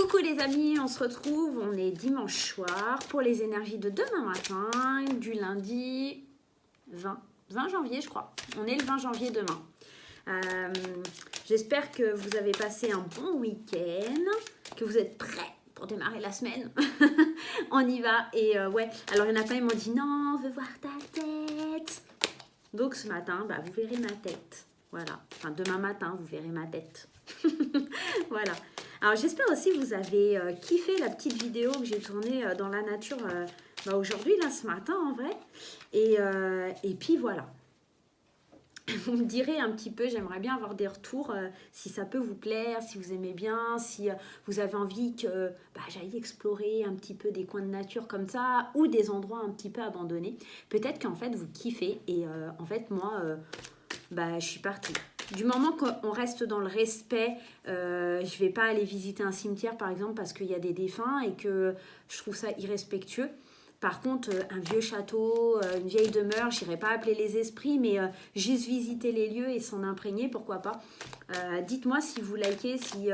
Coucou les amis, on se retrouve, on est dimanche soir pour les énergies de demain matin, du lundi 20 janvier je crois. On est le 20 janvier demain. J'espère que vous avez passé un bon week-end, que vous êtes prêts pour démarrer la semaine. On y va. Et ouais, alors il y en a plein, ils m'ont dit non, on veut voir ta tête. Donc ce matin, bah, vous verrez ma tête. Voilà, enfin demain matin, vous verrez ma tête. Voilà. Alors j'espère aussi que vous avez kiffé la petite vidéo que j'ai tournée dans la nature aujourd'hui, là, ce matin en vrai. Et puis voilà. Vous me direz un petit peu, j'aimerais bien avoir des retours, si ça peut vous plaire, si vous aimez bien, si vous avez envie que j'aille explorer un petit peu des coins de nature comme ça, ou des endroits un petit peu abandonnés. Peut-être qu'en fait vous kiffez, et en fait moi, je suis partie. Du moment qu'on reste dans le respect, je vais pas aller visiter un cimetière par exemple parce qu'il y a des défunts et que je trouve ça irrespectueux. Par contre, un vieux château, une vieille demeure, je n'irai pas appeler les esprits, mais juste visiter les lieux et s'en imprégner, pourquoi pas. Dites-moi si vous likez, si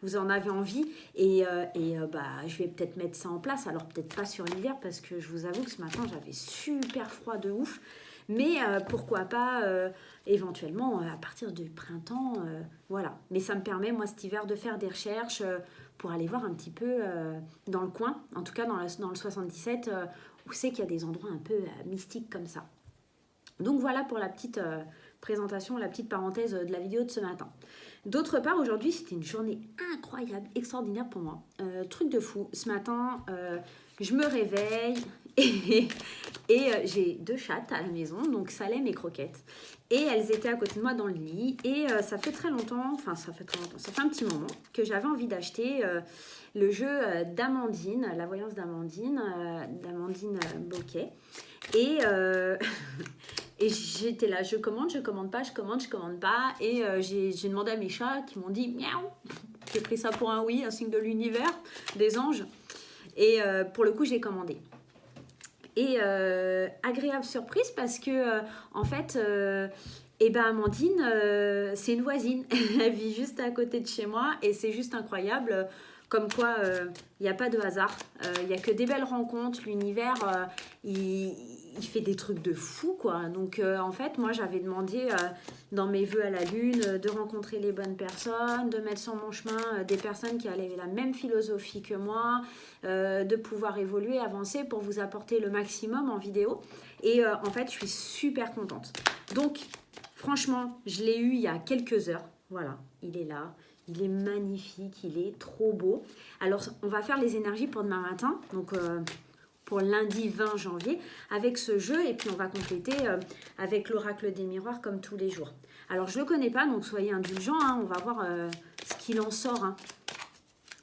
vous en avez envie, et je vais peut-être mettre ça en place. Alors peut-être pas sur l'hiver parce que je vous avoue que ce matin j'avais super froid de ouf. Mais pourquoi pas éventuellement à partir du printemps, voilà. Mais ça me permet, moi, cet hiver, de faire des recherches pour aller voir un petit peu dans le coin, en tout cas dans le 77, où c'est qu'il y a des endroits un peu mystiques comme ça. Donc voilà pour la petite présentation, la petite parenthèse de la vidéo de ce matin. D'autre part, aujourd'hui, c'était une journée incroyable, extraordinaire pour moi. Truc de fou. Ce matin, je me réveille et j'ai 2 chattes à la maison, donc Salem et Croquette. Et elles étaient à côté de moi dans le lit. Et ça fait très longtemps, ça fait un petit moment que j'avais envie d'acheter le jeu d'Amandine, la voyance d'Amandine Bocquet. Et, et j'étais là, je commande pas. Et j'ai demandé à mes chats qui m'ont dit miaou. J'ai pris ça pour un oui, un signe de l'univers, des anges. Et pour le coup, j'ai commandé. Et agréable surprise parce que, en fait, Amandine, c'est une voisine. Elle vit juste à côté de chez moi et c'est juste incroyable. Comme quoi, il n'y a pas de hasard. Il n'y a que des belles rencontres. L'univers, il fait des trucs de fou, quoi. Donc, en fait, moi, j'avais demandé dans mes vœux à la lune de rencontrer les bonnes personnes, de mettre sur mon chemin des personnes qui avaient la même philosophie que moi, de pouvoir évoluer, avancer pour vous apporter le maximum en vidéo. Et en fait, je suis super contente. Donc, franchement, je l'ai eu il y a quelques heures. Voilà, il est là. Il est magnifique, il est trop beau. Alors, on va faire les énergies pour demain matin, donc pour lundi 20 janvier, avec ce jeu. Et puis, on va compléter avec l'oracle des miroirs, comme tous les jours. Alors, je ne le connais pas, donc soyez indulgents. Hein, on va voir ce qu'il en sort. Hein.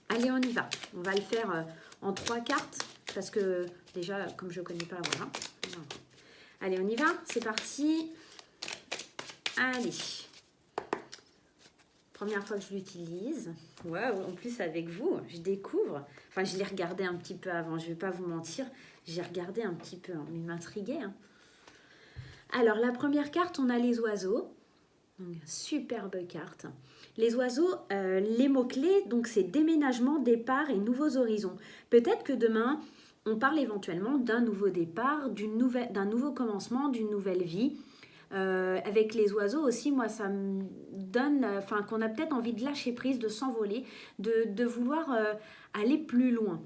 Allez, on y va. On va le faire en 3 cartes, parce que déjà, comme je ne connais pas, voilà. Allez, on y va. C'est parti. Allez. Première fois que je l'utilise. Waouh, en plus avec vous, je découvre. Enfin, je l'ai regardé un petit peu avant, je ne vais pas vous mentir. J'ai regardé un petit peu, hein, mais il m'intriguait. Hein. Alors, la première carte, on a les oiseaux. Donc, superbe carte. Les oiseaux, les mots-clés, donc c'est déménagement, départ et nouveaux horizons. Peut-être que demain, on parle éventuellement d'un nouveau départ, d'un nouveau commencement, d'une nouvelle vie. Avec les oiseaux aussi, moi, ça me donne, qu'on a peut-être envie de lâcher prise, de s'envoler, de vouloir aller plus loin.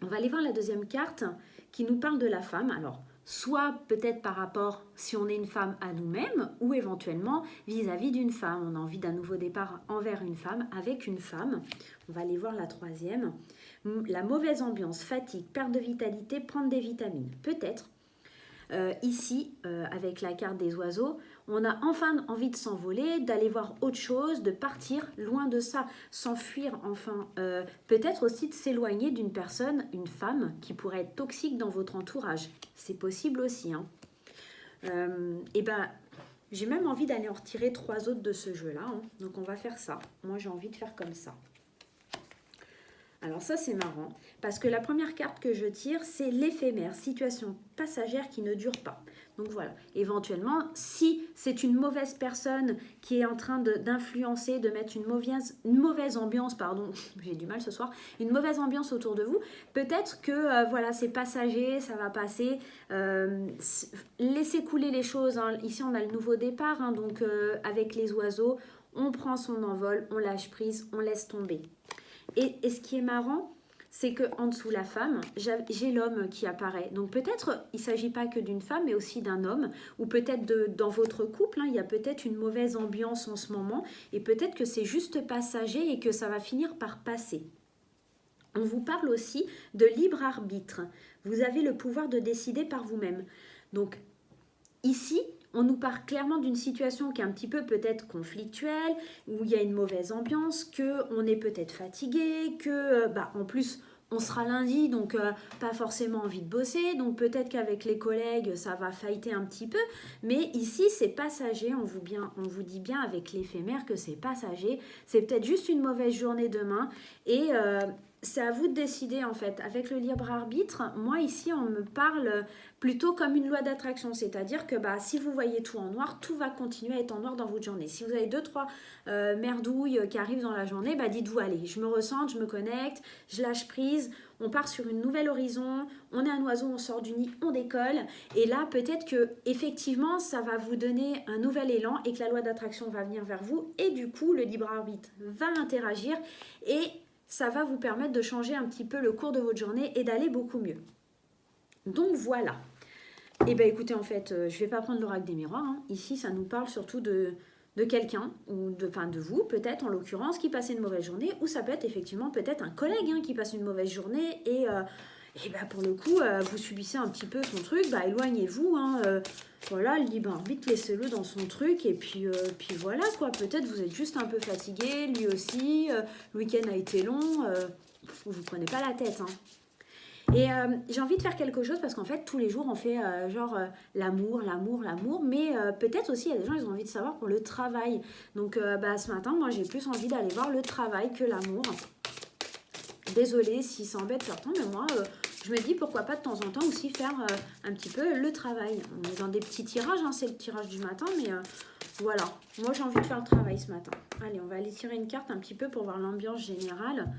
On va aller voir la deuxième carte qui nous parle de la femme. Alors, soit peut-être par rapport, si on est une femme, à nous-mêmes, ou éventuellement vis-à-vis d'une femme. On a envie d'un nouveau départ envers une femme, avec une femme. On va aller voir la troisième. La mauvaise ambiance, fatigue, perte de vitalité, prendre des vitamines. Peut-être. Ici, avec la carte des oiseaux, on a enfin envie de s'envoler, d'aller voir autre chose, de partir loin de ça, s'enfuir enfin. Peut-être aussi de s'éloigner d'une personne, une femme, qui pourrait être toxique dans votre entourage. C'est possible aussi. Hein. J'ai même envie d'aller en retirer 3 autres de ce jeu-là. Hein. Donc on va faire ça. Moi, j'ai envie de faire comme ça. Alors ça, c'est marrant, parce que la première carte que je tire, c'est l'éphémère, situation passagère qui ne dure pas. Donc voilà, éventuellement, si c'est une mauvaise personne qui est en train d'influencer, de mettre une mauvaise ambiance, pardon, j'ai du mal ce soir, une mauvaise ambiance autour de vous, peut-être que voilà, c'est passager, ça va passer, laissez couler les choses, hein. Ici on a le nouveau départ, hein, donc avec les oiseaux, on prend son envol, on lâche prise, on laisse tomber. Et ce qui est marrant, c'est qu'en dessous la femme, j'ai l'homme qui apparaît. Donc peut-être, il ne s'agit pas que d'une femme, mais aussi d'un homme. Ou peut-être dans votre couple, hein, il y a peut-être une mauvaise ambiance en ce moment. Et peut-être que c'est juste passager et que ça va finir par passer. On vous parle aussi de libre arbitre. Vous avez le pouvoir de décider par vous-même. Donc ici, on nous parle clairement d'une situation qui est un petit peu peut-être conflictuelle, où il y a une mauvaise ambiance, qu'on est peut-être fatigué, que en plus on sera lundi, donc pas forcément envie de bosser, donc peut-être qu'avec les collègues ça va fighter un petit peu, mais ici c'est passager, on vous dit bien avec l'éphémère que c'est passager, c'est peut-être juste une mauvaise journée demain, et c'est à vous de décider en fait. Avec le libre arbitre, moi ici on me parle plutôt comme une loi d'attraction, c'est-à-dire que si vous voyez tout en noir, tout va continuer à être en noir dans votre journée. Si vous avez 2-3 merdouilles qui arrivent dans la journée, dites-vous allez, je me ressente, je me connecte, je lâche prise, on part sur une nouvelle horizon, on est un oiseau, on sort du nid, on décolle, et là peut-être que effectivement ça va vous donner un nouvel élan et que la loi d'attraction va venir vers vous, et du coup le libre arbitre va interagir et ça va vous permettre de changer un petit peu le cours de votre journée et d'aller beaucoup mieux. Donc voilà. Et bien écoutez, en fait, je ne vais pas prendre l'oracle des miroirs, hein. Ici, ça nous parle surtout de quelqu'un, ou de vous peut-être en l'occurrence, qui passe une mauvaise journée, ou ça peut être effectivement peut-être un collègue qui passe une mauvaise journée, et pour le coup, vous subissez un petit peu son truc, éloignez-vous, hein, voilà, le libre arbitre, laissez-le dans son truc, et puis voilà, quoi, peut-être vous êtes juste un peu fatigué, lui aussi, le week-end a été long, vous ne prenez pas la tête, hein. Et j'ai envie de faire quelque chose parce qu'en fait, tous les jours, on fait l'amour, mais peut-être aussi, il y a des gens, ils ont envie de savoir pour le travail. Donc, ce matin, moi, j'ai plus envie d'aller voir le travail que l'amour. Désolée si ça embête certains, mais moi, je me dis pourquoi pas de temps en temps aussi faire un petit peu le travail. On est dans des petits tirages, hein, c'est le tirage du matin, mais voilà. Moi, j'ai envie de faire le travail ce matin. Allez, on va aller tirer une carte un petit peu pour voir l'ambiance générale.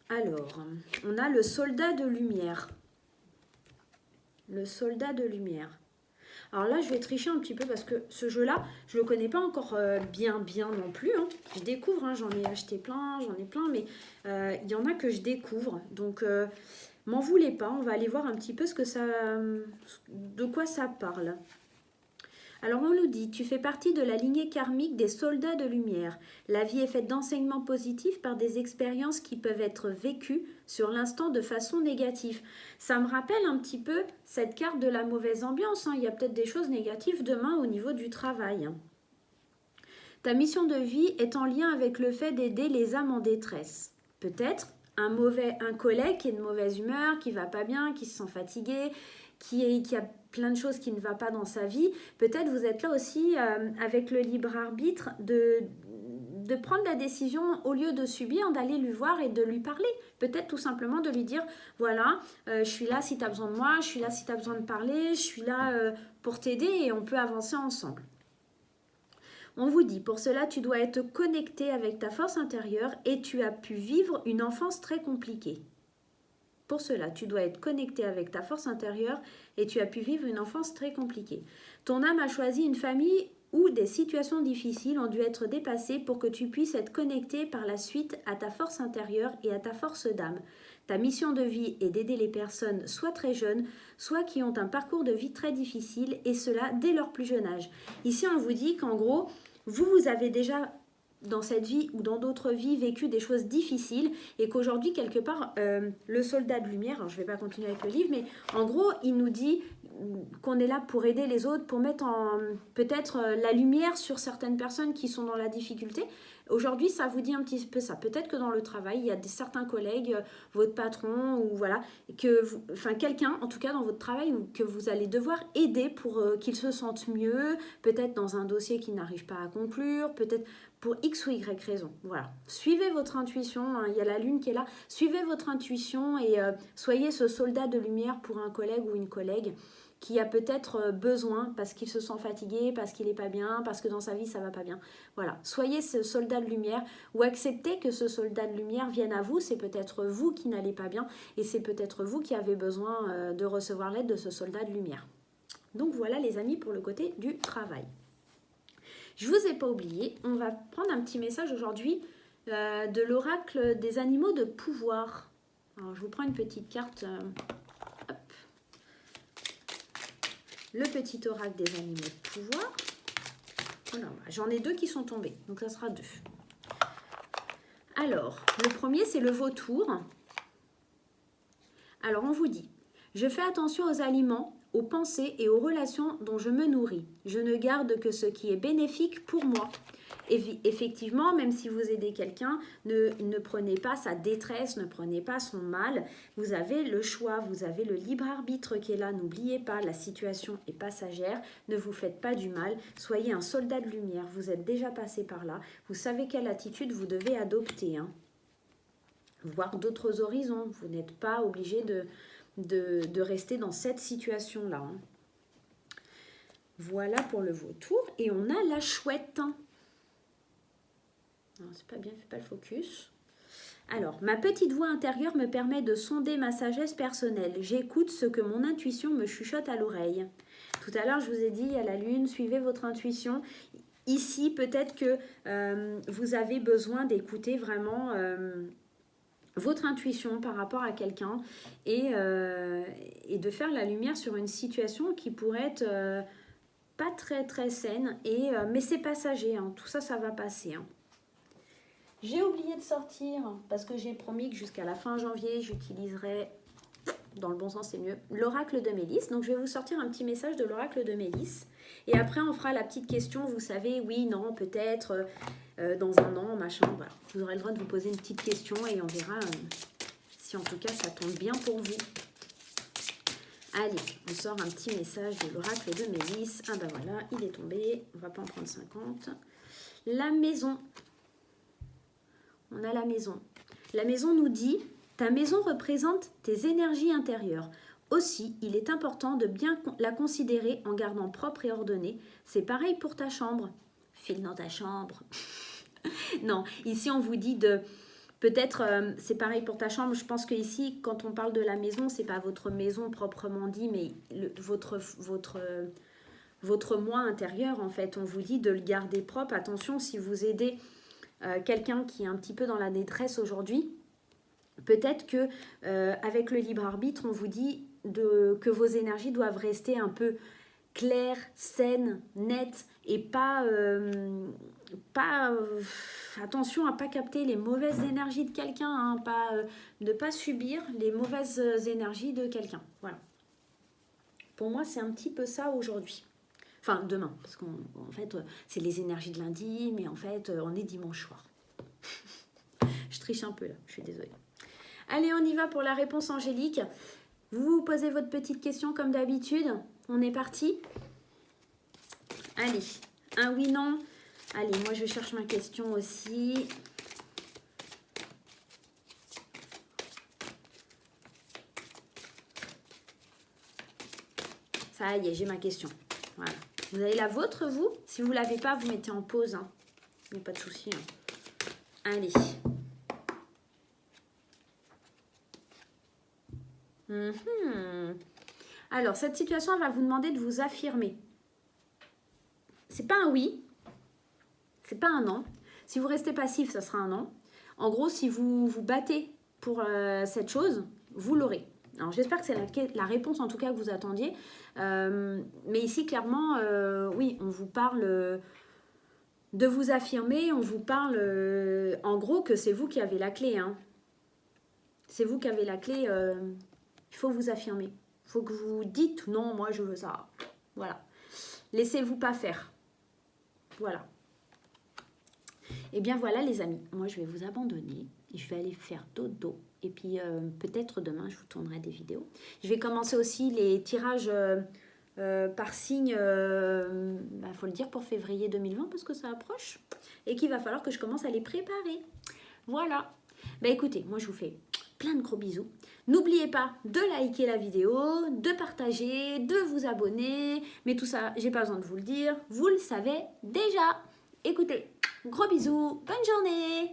Alors, on a le soldat de lumière. Le soldat de lumière. Alors là, je vais tricher un petit peu parce que ce jeu-là, je ne le connais pas encore bien non plus, hein. Je découvre, hein, j'en ai acheté plein, mais il y en a que je découvre. Donc, m'en voulez pas, on va aller voir un petit peu de quoi ça parle. Alors on nous dit, tu fais partie de la lignée karmique des soldats de lumière. La vie est faite d'enseignements positifs par des expériences qui peuvent être vécues sur l'instant de façon négative. Ça me rappelle un petit peu cette carte de la mauvaise ambiance, hein. Il y a peut-être des choses négatives demain au niveau du travail, hein. Ta mission de vie est en lien avec le fait d'aider les âmes en détresse. Peut-être un collègue qui est de mauvaise humeur, qui va pas bien, qui se sent fatigué, qui a plein de choses qui ne va pas dans sa vie. Peut-être vous êtes là aussi avec le libre arbitre de prendre la décision, au lieu de subir, d'aller lui voir et de lui parler. Peut-être tout simplement de lui dire, voilà, je suis là si tu as besoin de moi, je suis là si tu as besoin de parler, je suis là pour t'aider et on peut avancer ensemble. On vous dit, pour cela, tu dois être connecté avec ta force intérieure et tu as pu vivre une enfance très compliquée. Pour cela, tu dois être connecté avec ta force intérieure et tu as pu vivre une enfance très compliquée. Ton âme a choisi une famille où des situations difficiles ont dû être dépassées pour que tu puisses être connecté par la suite à ta force intérieure et à ta force d'âme. Ta mission de vie est d'aider les personnes soit très jeunes, soit qui ont un parcours de vie très difficile, et cela dès leur plus jeune âge. Ici, on vous dit qu'en gros, vous avez déjà dans cette vie ou dans d'autres vies vécu des choses difficiles et qu'aujourd'hui quelque part le soldat de lumière, alors je ne vais pas continuer avec le livre, mais en gros il nous dit qu'on est là pour aider les autres, pour mettre peut-être la lumière sur certaines personnes qui sont dans la difficulté. Aujourd'hui, ça vous dit un petit peu ça. Peut-être que dans le travail, il y a certains collègues, votre patron, ou voilà, quelqu'un, en tout cas dans votre travail, que vous allez devoir aider pour qu'il se sente mieux, peut-être dans un dossier qui n'arrive pas à conclure, peut-être pour X ou Y raison. Voilà. Suivez votre intuition, hein, il y a la lune qui est là. Suivez votre intuition et soyez ce soldat de lumière pour un collègue ou une collègue. qui a peut-être besoin parce qu'il se sent fatigué, parce qu'il n'est pas bien, parce que dans sa vie ça va pas bien. Voilà, soyez ce soldat de lumière ou acceptez que ce soldat de lumière vienne à vous. C'est peut-être vous qui n'allez pas bien et c'est peut-être vous qui avez besoin de recevoir l'aide de ce soldat de lumière. Donc voilà les amis pour le côté du travail. Je vous ai pas oublié, on va prendre un petit message aujourd'hui de l'oracle des animaux de pouvoir. Alors je vous prends une petite carte. Hop. Le petit oracle des animaux de pouvoir. Voilà, j'en ai deux qui sont tombés, donc ça sera 2. Alors, le premier c'est le vautour. Alors on vous dit, je fais attention aux aliments, aux pensées et aux relations dont je me nourris. Je ne garde que ce qui est bénéfique pour moi. Et effectivement, même si vous aidez quelqu'un, ne prenez pas sa détresse, ne prenez pas son mal. Vous avez le choix, vous avez le libre arbitre qui est là. N'oubliez pas, la situation est passagère. Ne vous faites pas du mal. Soyez un soldat de lumière. Vous êtes déjà passé par là. Vous savez quelle attitude vous devez adopter. Hein. Voir d'autres horizons. Vous n'êtes pas obligé de rester dans cette situation-là. Hein. Voilà pour le vautour. Et on a la chouette. Non, c'est pas bien, fais pas le focus. Alors, ma petite voix intérieure me permet de sonder ma sagesse personnelle. J'écoute ce que mon intuition me chuchote à l'oreille. Tout à l'heure, je vous ai dit à la lune, suivez votre intuition. Ici, peut-être que vous avez besoin d'écouter vraiment votre intuition par rapport à quelqu'un et de faire la lumière sur une situation qui pourrait être pas très très saine, mais c'est passager, hein. Tout ça, ça va passer. Hein. J'ai oublié de sortir parce que j'ai promis que jusqu'à la fin janvier, j'utiliserai, dans le bon sens c'est mieux, l'oracle de Mélisse. Donc je vais vous sortir un petit message de l'oracle de Mélisse. Et après on fera la petite question, vous savez, oui, non, peut-être, dans un an, machin. Voilà. Vous aurez le droit de vous poser une petite question et on verra si en tout cas ça tombe bien pour vous. Allez, on sort un petit message de l'oracle de Mélisse. Ah ben voilà, il est tombé, on va pas en prendre 50. La maison. On a la maison. La maison nous dit, ta maison représente tes énergies intérieures. Aussi, il est important de bien la considérer en gardant propre et ordonnée. C'est pareil pour ta chambre. File dans ta chambre. Non, ici on vous dit de... Peut-être c'est pareil pour ta chambre. Je pense que ici, quand on parle de la maison, c'est pas votre maison proprement dit, mais votre moi intérieur, en fait. On vous dit de le garder propre. Attention, si vous aidez... quelqu'un qui est un petit peu dans la détresse aujourd'hui, peut-être que avec le libre arbitre, on vous dit que vos énergies doivent rester un peu claires, saines, nettes et attention à pas capter les mauvaises énergies de quelqu'un, hein, de pas subir les mauvaises énergies de quelqu'un. Voilà. Pour moi, c'est un petit peu ça aujourd'hui. Enfin, demain, parce qu'en fait, c'est les énergies de lundi, mais en fait, on est dimanche soir. Je triche un peu là, je suis désolée. Allez, on y va pour la réponse angélique. Vous vous posez votre petite question comme d'habitude. On est parti. Allez, un oui, non. Allez, moi, je cherche ma question aussi. Ça y est, j'ai ma question. Voilà. Vous avez la vôtre, vous? Si vous ne l'avez pas, vous mettez en pause. Hein. Il n'y a pas de souci. Hein. Allez. Alors, cette situation, elle va vous demander de vous affirmer. C'est pas un oui. C'est pas un non. Si vous restez passif, ça sera un non. En gros, si vous vous battez pour cette chose, vous l'aurez. Alors, j'espère que c'est la réponse, en tout cas, que vous attendiez. Mais ici, clairement, oui, on vous parle de vous affirmer. On vous parle, en gros, que c'est vous qui avez la clé. Hein. C'est vous qui avez la clé. Il faut vous affirmer. Il faut que vous dites, non, moi, je veux ça. Voilà. Laissez-vous pas faire. Voilà. Et bien, voilà, les amis. Moi, je vais vous abandonner. Et je vais aller faire dodo. Et puis, peut-être demain, je vous tournerai des vidéos. Je vais commencer aussi les tirages par signe, faut le dire, pour février 2020, parce que ça approche. Et qu'il va falloir que je commence à les préparer. Voilà. Écoutez, moi, je vous fais plein de gros bisous. N'oubliez pas de liker la vidéo, de partager, de vous abonner. Mais tout ça, j'ai pas besoin de vous le dire. Vous le savez déjà. Écoutez, gros bisous, bonne journée.